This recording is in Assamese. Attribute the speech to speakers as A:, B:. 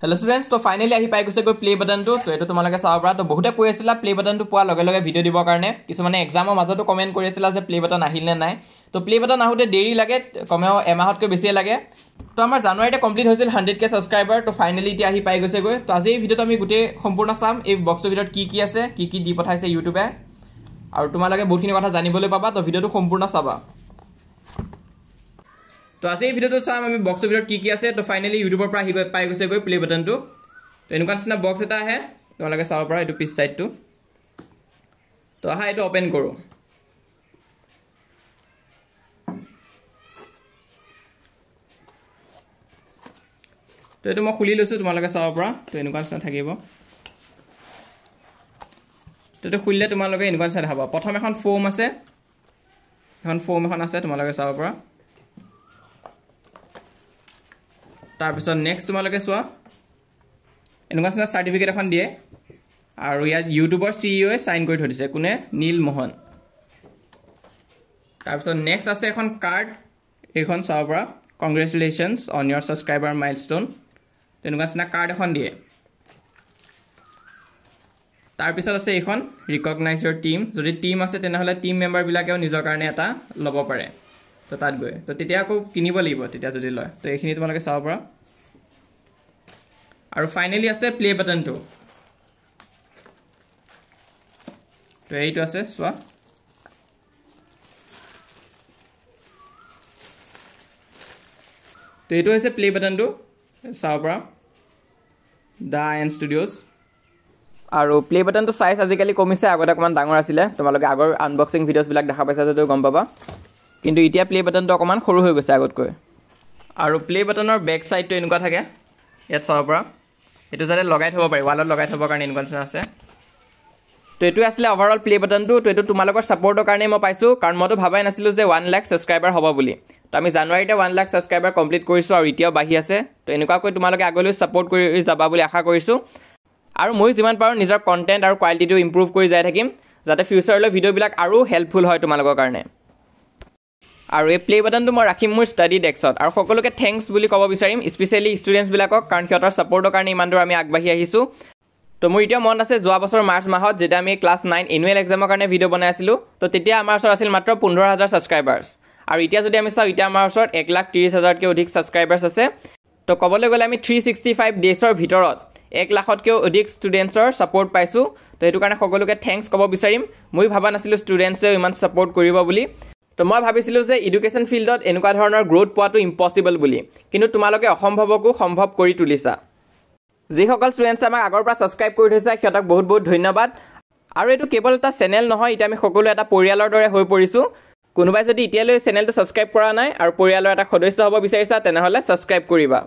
A: Hello students, to finally ahi pai guse play button to etu tumalage saw para to bohuta koi asila play button to poa lage lage video dibo karone kisumane exam or majoto comment kori asila je play button ahil ne nai to play button ahute deri lage komeo emahot ke beshi lage to amar January te complete hoisil 100k subscriber to finally ti ahi pai guse goi to aji video to ami gute সম্পূর্ণ sam ei box to video ki ase ki di pathaise YouTube e aru tumalage বহুখিনি কথা জানিবলৈ পাবা তো ভিডিওটো সম্পূর্ণ চাবা तो आज ভিডিও তো চাম আমি বক্স ভিডিওত কি আছে তো ফাইনালি ইউটিউবৰ পৰা আহি পাই গৈছে গৈ প্লে বাটন টো তো এনেকুৱা নিচিনা বক্স এটা আহে তোমালোকে চাব পৰা এটো পিছ সাইড টো তো আহা এটো ওপেন কৰো তো এটো মই খুলি লৈছো তোমালোকে চাব পৰা তো এনেকুৱা নিচিনা থাকিব তো এটো খুলিলে তোমালোকে এনেকুৱা নিচিনা হ'ব প্ৰথম এখন ফৰ্ম আছে তোমালোকে চাব পৰা तार पिছত नेक्स्ट तुमालके सोआ एनुका सना सर्टिफिकेट এখন দিয়ে আৰু ইয়াত ইউটিউবৰ সিইও এ সাইন কৰি থৈছে কোনে নীল মোহন तार पिছত नेक्स्ट আছে এখন কাৰ্ড এখন চাও পৰা কংগ্ৰেচুলেশনস অন ইয়োৰ সাবস্ক্ৰাইবাৰ মাইলস্টোন তেনুকা সনা কাৰ্ড এখন দিয়ে तार পিছত আছে এখন ৰিকগনাইজ ইয়োৰ টিম যদি টিম আছে তেনেহলে টিম মেম্বাৰ বিলাকেও নিজৰ কাৰণে এটা লব পাৰে तो তাত গৈ তো তেতিয়া আকৌ কিনিব লাগিব তেতিয়া যদি লয় তো এইখিনি তোমালোকে চাব পৰা আৰু ফাইনালি আছে প্লে বাটন টো তো এইটো আছে সোৱা তো এইটো হৈছে প্লে বাটন টো চাব পৰা দা এন ষ্টুডিওস আৰু প্লে বাটন টো সাইজ আজিকালি কমিছে আগতে অকমান ডাঙৰ আছিল তোমালোকে আগৰ আনবক্সিং ভিডিওস বিলাক দেখা পাইছা যদি গম পাবা কিন্তু ইতিয়া প্লে বাটন তো অকমান সৰু হৈ গৈছে আগতকৈ আৰু প্লে বাটনৰ বেক সাইড তো এনেকুৱা থাকে ইয়াত চাব পৰা এটো যাতে লগাই থব পাৰি ওয়ালত লগাই থবৰ কাৰণে এনেকুৱা আছে তো এটো আসলে ওভাৰঅল প্লে বাটন তো এটো তোমালোকৰ সাপোৰ্টৰ কাৰণে মই পাইছো কাৰণ মইতো ভাবাই নাছিলো যে 1 লাখ সাবস্ক্ৰাইবাৰ হ'ব বুলি তো আমি জানুৱাৰীতে 1 লাখ সাবস্ক্ৰাইবাৰ কমপ্লিট কৰিছো আৰু ইতিয়াও বাহি আছে তো এনেকুৱাকৈ তোমালোকে আগলৈ সাপোৰ্ট কৰি যাবা বুলি আশা কৰিছো আৰু মই যিমান পাৰো নিজৰ কন্টেন্ট আৰু কোৱালিটিটো ইমপ্ৰুভ কৰি যাই থাকিম যাতে ফিউচাৰলৈ ভিডিও বিলাক আৰু হেল্পফুল হয় তোমালোকৰ কাৰণে আৰু এই প্লে বাটন তো মই ৰাখিম মোৰ ষ্টাডি ডেস্কত আৰু সকলোকে থ্যাঙ্কস বুলি ক'ব বিচাৰিম স্পেশালি ষ্টুডেন্টস বিলাকক কাৰণ সিহঁতৰ সাপোৰ্টৰ কাৰণে ইমান দূৰ আমি আগবাঢ়ি আহিছো তো মোৰ এতিয়া মন আছে যোৱা বছৰ মাৰ্চ মাহত যেতিয়া আমি ক্লাস 9 এনুৱেল এক্সামৰ কাৰণে ভিডিও বনাই আছিলো তো তেতিয়া আমাৰ ওচৰত আছিল মাত্ৰ 15000 সাবস্ক্ৰাইবাৰ্স আৰু এতিয়া যদি আমি চাও এতিয়া আমাৰ ওচৰত 1,30,000 কে অধিক সাবস্ক্ৰাইবাৰ্স আছে তো ক'বলৈ গ'লে আমি 365 ডেজৰ ভিতৰত 1 লাখতকৈ অধিক ষ্টুডেন্টছৰ সাপোৰ্ট পাইছো তো এটো কাৰণে সকলোকে থ্যাঙ্কস ক'ব বিচাৰিম মই ভাবা নাছিলো ষ্টুডেন্টছে ইমান সাপোৰ্ট কৰিব বুলি তো মই ভাবিছিলো যে এডুকেশন ফিল্ডত এনেকুৱা ধৰণৰ গ্ৰোথ পোৱাটো ইম্পসিবল বুলি কিন্তু তোমালোকে অসম্ভৱকো সম্ভৱ কৰি তুলিছা যি সকল ষ্টুডেন্টছ আমাক আগৰ পৰা সাবস্ক্ৰাইব কৰি থৈছে সিহঁতক বহুত বহুত ধন্যবাদ আৰু এটো কেৱল এটা চেনেল নহয় এটা আমি সকলো এটা পৰিয়ালৰ দৰে হৈ পৰিছো কোনোবাই যদি এতিয়ালৈ চেনেলটো সাবস্ক্ৰাইব কৰা নাই আৰু পৰিয়ালৰ এটা সদস্য হ'ব বিচাৰিছা তেনেহলে সাবস্ক্ৰাইব কৰিবা